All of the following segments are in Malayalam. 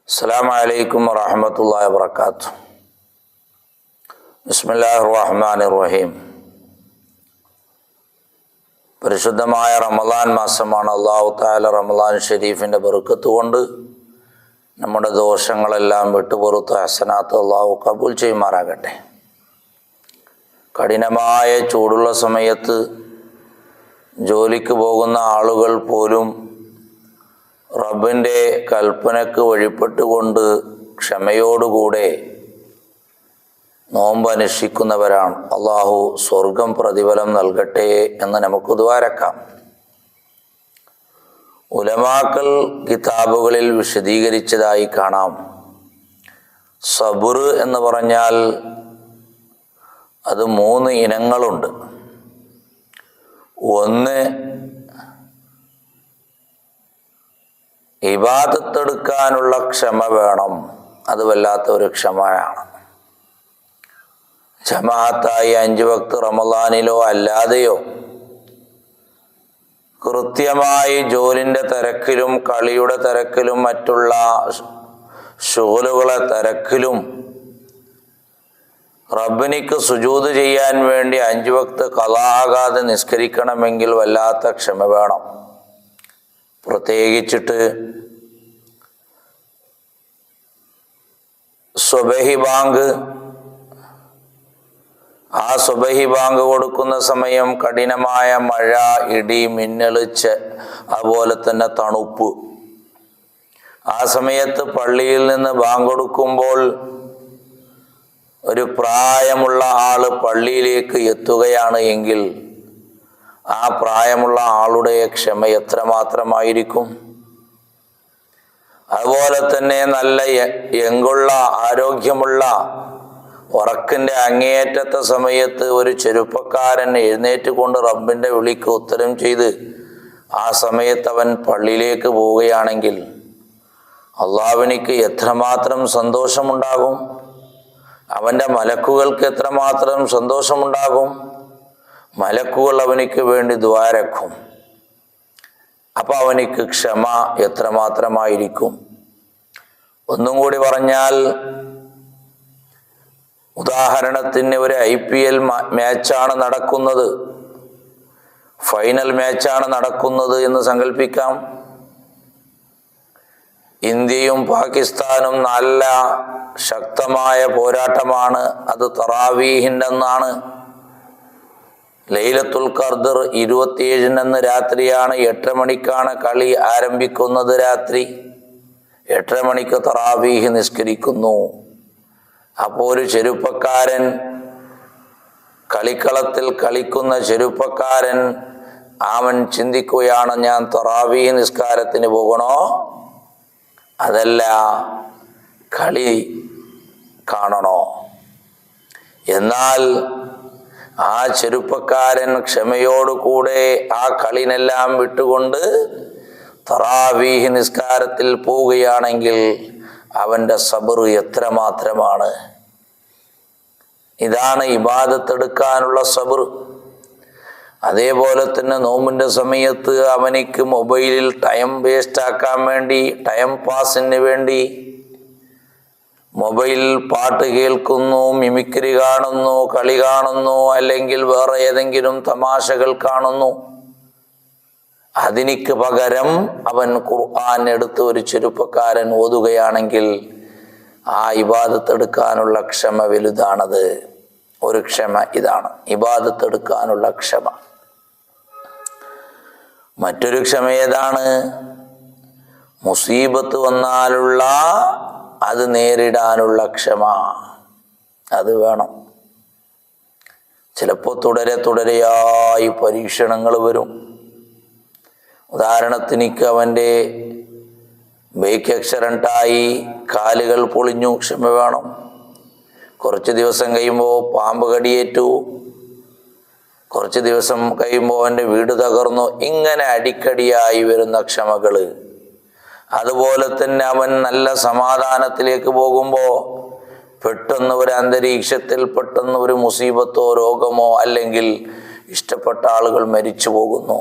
അസ്സലാമു അലൈക്കും വറഹ്മത്തുള്ളാഹി വബറകാതുഹു. ബിസ്മില്ലാഹിർ റഹ്മാനിർ റഹീം. പരിശുദ്ധമായ റമളാൻ മാസമാണ്. അല്ലാഹു തആല റമളാൻ ഷരീഫിൻ്റെ ബർക്കത്ത് കൊണ്ട് നമ്മുടെ ദോഷങ്ങളെല്ലാം വിട്ടുപുറത്ത് ഹസനാത്ത് അല്ലാഹു കബൂൽ ചെയ്യുമാറാകട്ടെ. കഠിനമായ ചൂടുള്ള സമയത്ത് ജോലിക്ക് പോകുന്ന ആളുകൾ പോലും റബ്ബിൻ്റെ കൽപ്പനക്ക് വഴിപ്പെട്ടുകൊണ്ട് ക്ഷമയോടുകൂടെ നോമ്പ് അനുഷ്ഠിക്കുന്നവരാണ്. അള്ളാഹു സ്വർഗം പ്രതിഫലം നൽകട്ടെ എന്ന് നമുക്ക് ദ്വാരക്കാം. ഉലമാക്കൾ കിതാബുകളിൽ വിശദീകരിച്ചതായി കാണാം. സബുർ എന്ന് പറഞ്ഞാൽ അത് 3 ഇനങ്ങളുണ്ട്. ഒന്ന്, ഇബാദത്തെടുക്കാനുള്ള ക്ഷമ വേണം. അത് വല്ലാത്ത ഒരു ക്ഷമയാണ്. ജമാഅത്തായി 5 വക്ത് റമളാനിലോ അല്ലാതെയോ കൃത്യമായി ജോലിൻ്റെ തിരക്കിലും കളിയുടെ തിരക്കിലും മറ്റുള്ള ശുഗലുകളെ തിരക്കിലും റബ്ബിനിക്ക് സുജൂദ് ചെയ്യാൻ വേണ്ടി 5 വക്ത് ഖളാ ആകാതെ നിസ്കരിക്കണമെങ്കിൽ വല്ലാത്ത ക്ഷമ വേണം. പ്രത്യേകിച്ചിട്ട് സുബഹി ബാങ്ക്, ആ സുബഹി ബാങ്ക് കൊടുക്കുന്ന സമയം കഠിനമായ മഴ, ഇടി, മിന്നൽ, അതുപോലെ തന്നെ തണുപ്പ്. ആ സമയത്ത് പള്ളിയിൽ നിന്ന് ബാങ്ക് കൊടുക്കുമ്പോൾ ഒരു പ്രായമുള്ള ആള് പള്ളിയിലേക്ക് എത്തുകയാണ് എങ്കിൽ ആ പ്രായമുള്ള ആളുടെ ക്ഷമ എത്രമാത്രമായിരിക്കും. അതുപോലെ തന്നെ നല്ല യങ്കുള്ള ആരോഗ്യമുള്ള ഉറക്കിൻ്റെ അങ്ങേയറ്റത്തെ സമയത്ത് ഒരു ചെറുപ്പക്കാരൻ എഴുന്നേറ്റ് കൊണ്ട് റബ്ബിൻ്റെ വിളിക്ക് ഉത്തരം ചെയ്ത് ആ സമയത്ത് അവൻ പള്ളിയിലേക്ക് പോവുകയാണെങ്കിൽ അള്ളാഹുവിനിക്ക് എത്രമാത്രം സന്തോഷമുണ്ടാകും, അവൻ്റെ മലക്കുകൾക്ക് എത്രമാത്രം സന്തോഷമുണ്ടാകും. മലക്കുകൾ അവനിക്ക് വേണ്ടി ദ്വാരക്കും. അപ്പോൾ അവനിക്ക് ക്ഷമ എത്രമാത്രമായിരിക്കും. ഒന്നും കൂടി പറഞ്ഞാൽ, ഉദാഹരണത്തിന് ഒരു IPL മാച്ചാണ് നടക്കുന്നത്, ഫൈനൽ മാച്ചാണ് നടക്കുന്നത് എന്ന് സങ്കല്പിക്കാം. ഇന്ത്യയും പാകിസ്ഥാനും നല്ല ശക്തമായ പോരാട്ടമാണ്. അത് തറാവീഹിൻ്റെ അന്നാണ്. ലൈലത്തുൽ ഖദ്ർ 27 രാത്രിയാണ്. 8 മണിക്കാണ് കളി ആരംഭിക്കുന്നത്. രാത്രി 8 മണിക്ക് തറാവീഹ് നിസ്കരിക്കുന്നു. അപ്പോൾ ഒരു ചെറുപ്പക്കാരൻ, കളിക്കളത്തിൽ കളിക്കുന്ന ചെറുപ്പക്കാരൻ, അവൻ ചിന്തിക്കുകയാണ്, ഞാൻ തറാവീഹ് നിസ്കാരത്തിന് പോകണോ അതല്ല കളി കാണണോ? എന്നാൽ ആ ചെറുപ്പക്കാരൻ ക്ഷമയോടുകൂടെ ആ കളിനെല്ലാം വിട്ടുകൊണ്ട് തറാവീഹ് നിസ്കാരത്തിൽ പോവുകയാണെങ്കിൽ അവൻ്റെ സബർ എത്രമാത്രമാണ്. ഇതാണ് ഇബാദത്തെടുക്കാനുള്ള സബർ. അതേപോലെ തന്നെ നോമ്പിൻ്റെ സമയത്ത് അവനിക്ക് മൊബൈലിൽ ടൈം വേസ്റ്റാക്കാൻ വേണ്ടി, ടൈം പാസിന് വേണ്ടി മൊബൈലിൽ പാട്ട് കേൾക്കുന്നു, മിമിക്രി കാണുന്നു, കളി കാണുന്നു, അല്ലെങ്കിൽ വേറെ ഏതെങ്കിലും തമാശകൾ കാണുന്നു. അതിനിക്ക് പകരം അവൻ ഖുർആൻ എടുത്ത് ഒരു ചെറുപ്പക്കാരൻ ഓതുകയാണെങ്കിൽ ആ ഇബാദത്തെടുക്കാനുള്ള ക്ഷമ വലുതാണത്. ഒരു ക്ഷമ ഇതാണ്, ഇബാദത്തെടുക്കാനുള്ള ക്ഷമ. മറ്റൊരു ക്ഷമ ഏതാണ്? മുസീബത്ത് വന്നാലുള്ള അത് നേരിടാനുള്ള ക്ഷമ. അത് വേണം. ചിലപ്പോൾ തുടരെയായി പരീക്ഷണങ്ങൾ വരും. ഉദാഹരണത്തിന് അവൻ്റെ ബൈക്ക് ആക്സിഡൻ്റായി, കാലുകൾ പൊളിഞ്ഞു, ക്ഷമ വേണം. കുറച്ച് ദിവസം കഴിയുമ്പോൾ പാമ്പ് കടിയേറ്റു, കുറച്ച് ദിവസം കഴിയുമ്പോൾ അവൻ്റെ വീട് തകർന്നു. ഇങ്ങനെ അടിക്കടിയായി വരുന്ന ക്ഷമകൾ. അതുപോലെ തന്നെ അവൻ നല്ല സമാധാനത്തിലേക്ക് പോകുമ്പോൾ പെട്ടെന്ന് ഒരു അന്തരീക്ഷത്തിൽ പെട്ടെന്ന് ഒരു മുസീബത്തോ രോഗമോ അല്ലെങ്കിൽ ഇഷ്ടപ്പെട്ട ആളുകൾ മരിച്ചു പോകുന്നു.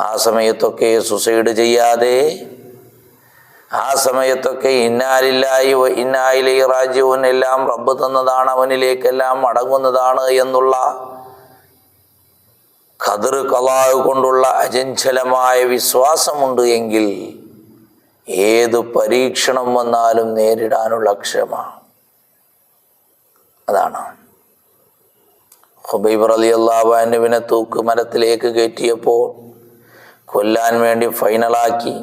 ആ സമയത്തൊക്കെ സുസൈഡ് ചെയ്യാതെ ആ സമയത്തൊക്കെ ഇന്നാലില്ലാഹി വ ഇന്നാ ഇലൈഹി റാജിഊൻ, എല്ലാം റബ്ബ് തന്നതാണ്, അവനിലേക്കെല്ലാം മടങ്ങുന്നതാണ് എന്നുള്ള ഖദർ ഖളാ കൊണ്ടുള്ള അചഞ്ചലമായ വിശ്വാസമുണ്ട് എങ്കിൽ ഏത് പരീക്ഷണം വന്നാലും നേരിടാനുള്ള ക്ഷമ. അതാണ് ഖുബൈബ് റളിയല്ലാഹു അൻഹുവിനെ തൂക്കുമരത്തിലേക്ക് കയറ്റിയപ്പോൾ കൊല്ലാൻ വേണ്ടി ഫൈനലാക്കി.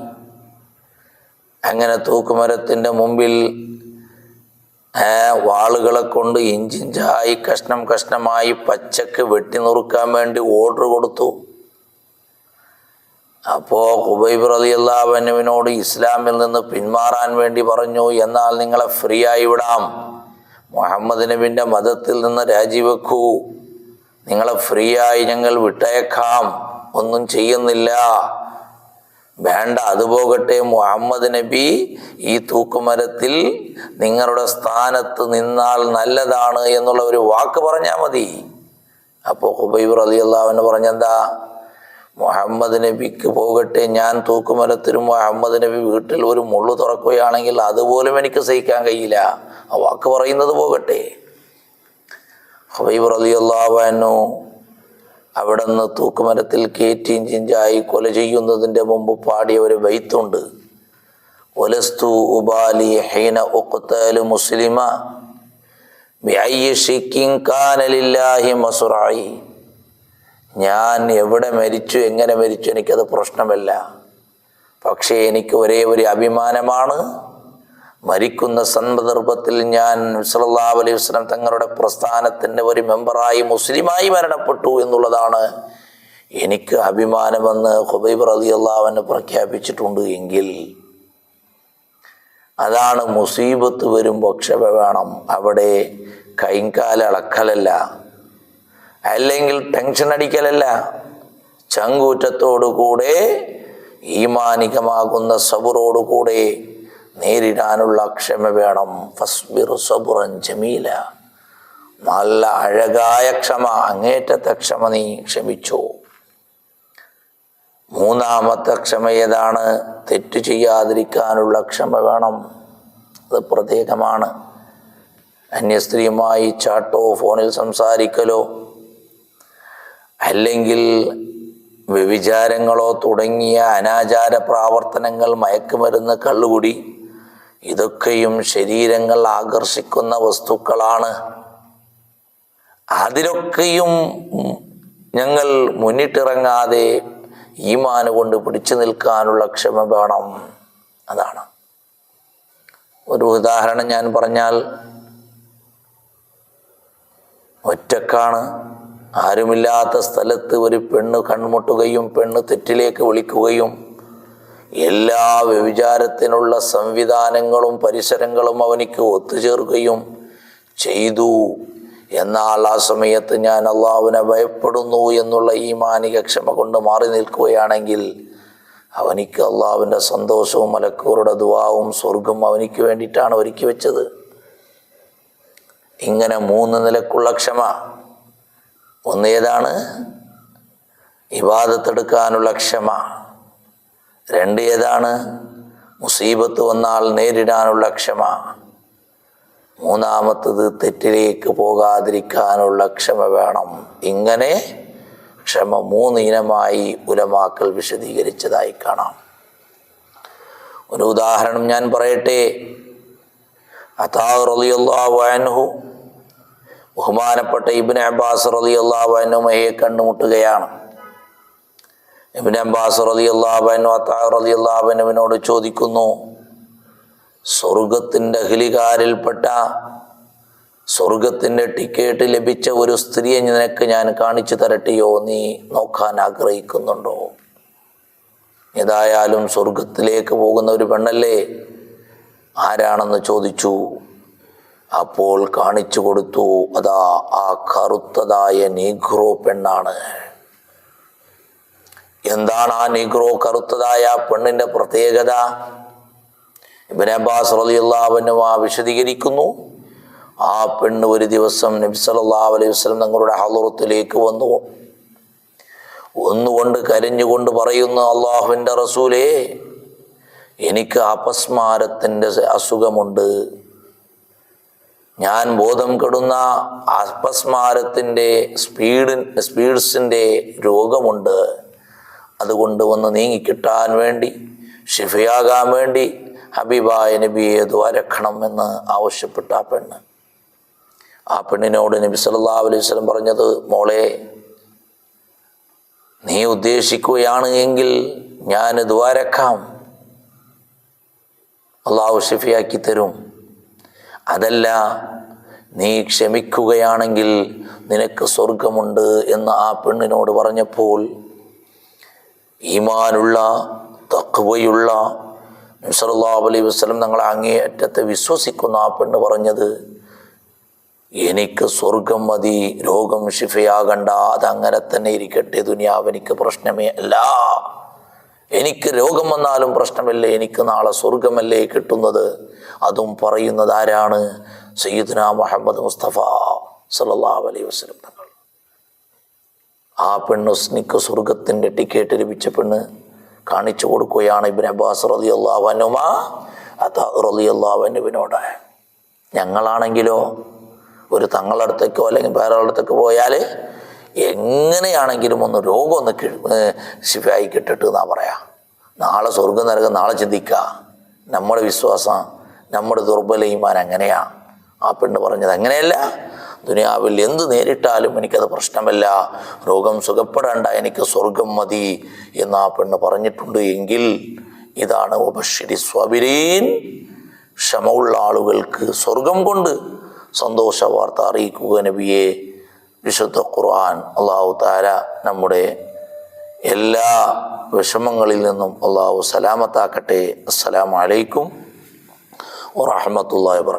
അങ്ങനെ തൂക്കുമരത്തിൻ്റെ മുമ്പിൽ വാളുകളെ കൊണ്ട് ഇഞ്ചിഞ്ചായി കഷ്ണം കഷ്ണമായി പച്ചക്ക് വെട്ടി നുറുക്കാൻ വേണ്ടി ഓർഡർ കൊടുത്തു. അപ്പോൾ ഖുബൈബ് റളിയല്ലാഹു അൻഹുവിനോട് ഇസ്ലാമിൽ നിന്ന് പിന്മാറാൻ വേണ്ടി പറഞ്ഞു. എന്നാൽ നിങ്ങളെ ഫ്രീ ആയി വിടാം, മുഹമ്മദ് നബിൻ്റെ മതത്തിൽ നിന്ന് രാജിവെക്കൂ, നിങ്ങളെ ഫ്രീ ആയി ഞങ്ങൾ വിട്ടയക്കാം, ഒന്നും ചെയ്യുന്നില്ല, വേണ്ട, അതുപോകട്ടെ, മുഹമ്മദ് നബി ഈ തൂക്കുമരത്തിൽ നിങ്ങളുടെ സ്ഥാനത്ത് നിന്നാൽ നല്ലതാണ് എന്നുള്ള ഒരു വാക്ക് പറഞ്ഞാൽ മതി. അപ്പോൾ ഖുബൈബ് റളിയല്ലാഹു അൻഹു പറഞ്ഞെന്താ, മുഹമ്മദ് നബിക്ക് പോകട്ടെ, ഞാൻ തൂക്കുമരത്തിലും മുഹമ്മദ് നബി വീട്ടിൽ ഒരു മുള്ളു തുറക്കുകയാണെങ്കിൽ അതുപോലും എനിക്ക് സഹിക്കാൻ കഴിയില്ല, ആ വാക്ക് പറയുന്നത് പോകട്ടെ. ഖുബൈബ് റളിയല്ലാഹു അൻഹു അവിടെ നിന്ന് തൂക്കുമരത്തിൽ കയറ്റി ഇഞ്ചിഞ്ചായി കൊല ചെയ്യുന്നതിൻ്റെ മുമ്പ് പാടിയ ഒരു ബൈത്തുണ്ട്. ഒലസ്തു ഉബാലി ഹീന ഉഖ്തലു മുസ്ലിമ ബിഅയ്യി ശിക്കിൻ കാന ലില്ലാഹി മസ്റഈ. ഞാൻ എവിടെ മരിച്ചു, എങ്ങനെ മരിച്ചു, എനിക്കത് പ്രശ്നമല്ല. പക്ഷേ എനിക്ക് ഒരേ ഒരു അഭിമാനമാണ്, മരിക്കുന്ന സന്ദർഭത്തിൽ ഞാൻ സല്ലല്ലാഹു അലൈഹി വസല്ലം തങ്ങളുടെ പ്രസ്ഥാനത്തിൻ്റെ ഒരു മെമ്പറായി മുസ്ലിമായി മരണപ്പെട്ടു എന്നുള്ളതാണ് എനിക്ക് അഭിമാനമെന്ന് ഖുബൈബ് റളിയല്ലാഹു അൻഹു പ്രഖ്യാപിച്ചിട്ടുണ്ട്. എങ്കിൽ അതാണ് മുസീബത്ത് വരുമ്പോൾ ക്ഷമ വേണം. അവിടെ കൈകാലളക്കലല്ല, അല്ലെങ്കിൽ ടെൻഷൻ അടിക്കലല്ല, ചങ്കൂറ്റത്തോടുകൂടെ ഈമാനികമാകുന്ന സബറോടുകൂടെ നേരിടാനുള്ള ക്ഷമ വേണം. ഫസ്ബിർ സബ്റൻ ജമീല, നല്ല അഴകായ ക്ഷമ, അങ്ങേറ്റത്തെ ക്ഷമ നീ ക്ഷമിച്ചോ. മൂന്നാമത്തെ ക്ഷമ ഏതാണ്? തെറ്റ് ചെയ്യാതിരിക്കാനുള്ള ക്ഷമ വേണം. അത് പ്രത്യേകമാണ്. അന്യസ്ത്രീയുമായി ചാട്ടോ ഫോണിൽ സംസാരിക്കലോ അല്ലെങ്കിൽ വ്യഭിചാരങ്ങളോ തുടങ്ങിയ അനാചാര പ്രവർത്തനങ്ങൾ, മയക്കുമരുന്ന്, കള്ളുകുടി, ഇതൊക്കെയും ശരീരങ്ങൾ ആകർഷിക്കുന്ന വസ്തുക്കളാണ്. അതിലൊക്കെയും ഞങ്ങൾ മുന്നിട്ടിറങ്ങാതെ ഈമാൻ കൊണ്ട് പിടിച്ചു നിൽക്കാനുള്ള ക്ഷമ വേണം. അതാണ്. ഒരു ഉദാഹരണം ഞാൻ പറഞ്ഞാൽ, ഒറ്റക്കാണ്, ആരുമില്ലാത്ത സ്ഥലത്ത് ഒരു പെണ്ണ് കൺമുട്ടുകയും പെണ്ണ് തെറ്റിലേക്ക് വിളിക്കുകയും എല്ലാ വ്യഭിചാരത്തിനുള്ള സംവിധാനങ്ങളും പരിസരങ്ങളും അവനിക്ക് ഒത്തുചേർക്കുകയും ചെയ്തു. എന്നാൽ ആ സമയത്ത് ഞാൻ അള്ളാഹുവിനെ ഭയപ്പെടുന്നു എന്നുള്ള ഈമാനിക ക്ഷമ കൊണ്ട് മാറി നിൽക്കുകയാണെങ്കിൽ അവനിക്ക് അള്ളാഹുവിൻ്റെ സന്തോഷവും മലക്കൂറുടെ ദുആവും സ്വർഗം അവനിക്ക് വേണ്ടിയിട്ടാണ് ഒരുക്കി വെച്ചത്. ഇങ്ങനെ 3 നിലക്കുള്ള ക്ഷമ. ഒന്ന് ഏതാണ്? ഇബാദത്തെടുക്കാനുള്ള ക്ഷമ. 2 ഏതാണ്? മുസീബത്ത് വന്നാൽ നേരിടാനുള്ള ക്ഷമ. 3-മത്തത് തെറ്റിലേക്ക് പോകാതിരിക്കാനുള്ള ക്ഷമ വേണം. ഇങ്ങനെ ക്ഷമ 3 ഇനമായി ഉലമാക്കൾ വിശദീകരിച്ചതായി കാണാം. ഒരു ഉദാഹരണം ഞാൻ പറയട്ടെ. അതാ റളിയല്ലാഹു അൻഹു ബഹുമാനപ്പെട്ട ഇബ്നു അബ്ബാസ് റളിയല്ലാഹു അൻഹുമയെ കണ്ടുമുട്ടുകയാണ്. ഇബ്നു അബ്ബാസ് റളിയല്ലാഹു അൻഹു അതാ റളിയല്ലാഹു അൻഹുവിനോട് ചോദിക്കുന്നു, സ്വർഗത്തിൻ്റെ അഹ്ലികാരിൽപ്പെട്ട സ്വർഗത്തിൻ്റെ ടിക്കറ്റ് ലഭിച്ച ഒരു സ്ത്രീയെ നിനക്ക് ഞാൻ കാണിച്ചു തരട്ടെയോ, നീ നോക്കാൻ ആഗ്രഹിക്കുന്നുണ്ടോ? ഏതായാലും സ്വർഗത്തിലേക്ക് പോകുന്ന ഒരു പെണ്ണല്ലേ, ആരാണെന്ന് ചോദിച്ചു. അപ്പോൾ കാണിച്ചു കൊടുത്തു. അതാ ആ കറുത്തതായ നീഗ്രോ പെണ്ണാണ്. എന്താണ് ആ നീഗ്രോ കറുത്തതായ പെണ്ണിൻ്റെ പ്രത്യേകത? ഇബ്നു അബ്ബാസ് റളിയല്ലാഹു അൻഹു വിശദീകരിക്കുന്നു. ആ പെണ്ണ് ഒരു ദിവസം നബി സല്ലല്ലാഹു അലൈഹി വസല്ലം തങ്ങളുടെ ഹളറത്തിലേക്ക് വന്നുകൊണ്ട് കരഞ്ഞുകൊണ്ട് പറയുന്നു, അല്ലാഹുവിൻ്റെ റസൂലേ, എനിക്ക് അപസ്മാരത്തിൻ്റെ അസുഖമുണ്ട്, ഞാൻ ബോധം കെടുന്ന അപസ്മാരത്തിൻ്റെ സ്പീഡ്സിൻ്റെ രോഗമുണ്ട്. അതുകൊണ്ട് ഒന്ന് നീങ്ങിക്കിട്ടാൻ വേണ്ടി, ഷിഫയാകാൻ വേണ്ടി ഹബീബായ നബിയെ ദ്വാരക്കണം എന്ന് ആവശ്യപ്പെട്ട ആ പെണ്ണിനോട് നബി സല്ലല്ലാഹു അലൈഹി വസല്ലം പറഞ്ഞത്, മോളെ, നീ ഉദ്ദേശിക്കുകയാണ് എങ്കിൽ ഞാൻ ദ്വാരക്കാം, അള്ളാഹു ഷിഫയാക്കി തരും. അതല്ല, നീ ക്ഷമിക്കുകയാണെങ്കിൽ നിനക്ക് സ്വർഗമുണ്ട് എന്ന് ആ പെണ്ണിനോട് പറഞ്ഞപ്പോൾ, ഈമാനുള്ള തഖ്വയുള്ള നബി സല്ലല്ലാഹു അലൈഹി വസല്ലം തങ്ങളെ അങ്ങേയറ്റത്തെ വിശ്വസിക്കുന്ന ആ പെണ്ണ് പറഞ്ഞത്, എനിക്ക് സ്വർഗം മതി, രോഗം ഷിഫയാകണ്ട, അതങ്ങനെ തന്നെ ഇരിക്കട്ടെ, ദുനിയാവ് എനിക്ക് പ്രശ്നമേ അല്ല, എനിക്ക് രോഗം വന്നാലും പ്രശ്നമല്ലേ, എനിക്ക് നാളെ സ്വർഗമല്ലേ കിട്ടുന്നത്. അതും പറയുന്നത് ആരാണ്? സയ്യിദുനാ മുഹമ്മദ് മുസ്തഫ സല്ലല്ലാഹു അലൈഹി വസല്ലം തങ്ങൾ. ആ പെണ്ണ് ഹുസ്നിക്ക് സ്വർഗത്തിൻ്റെ ടിക്കറ്റ് ലഭിച്ച പെണ്ണ് കാണിച്ചു കൊടുക്കുകയാണ് ഇബ്നു അബ്ബാസ് റളിയല്ലാഹു അൻഹുമാ അതാ റളിയല്ലാഹു അൻഹുവിനോട്. ഞങ്ങളാണെങ്കിലോ ഒരു തങ്ങളടുത്തേക്കോ അല്ലെങ്കിൽ വേറെ അടുത്തേക്ക് പോയാൽ എങ്ങനെയാണെങ്കിലും ഒന്ന് രോഗം ഒന്ന് ശിഫയായി കിട്ടിട്ട് എന്നാ പറയാ. നാളെ സ്വർഗം നരകം നാളെ ചിന്തിക്കുക. നമ്മുടെ വിശ്വാസം, നമ്മുടെ ദുർബല ഈമാൻ അങ്ങനെയാ. ആ പെണ്ണ് പറഞ്ഞത് അങ്ങനെയല്ല, ദുനിയാവിൽ എന്ത് നേരിട്ടാലും എനിക്കത് പ്രശ്നമല്ല, രോഗം സുഖപ്പെടേണ്ട, എനിക്ക് സ്വർഗം മതി എന്ന് ആ പെണ്ണ് പറഞ്ഞിട്ടുണ്ട്. എങ്കിൽ ഇതാണ് വബശ്ശിരി സ്വാബിരീൻ, ക്ഷമയുള്ള ആളുകൾക്ക് സ്വർഗം കൊണ്ട് സന്തോഷ വാർത്ത അറിയിക്കുക നബിയെ. വിശുദ്ധ ഖുർആൻ അല്ലാഹു തആല നമ്മുടെ എല്ലാ വിഷമങ്ങളിൽ നിന്നും അല്ലാഹു സലാമത്താക്കട്ടെ. അസ്സലാമു അലൈക്കും വറഹ്മത്തുള്ളാഹി വബറകാതുഹു.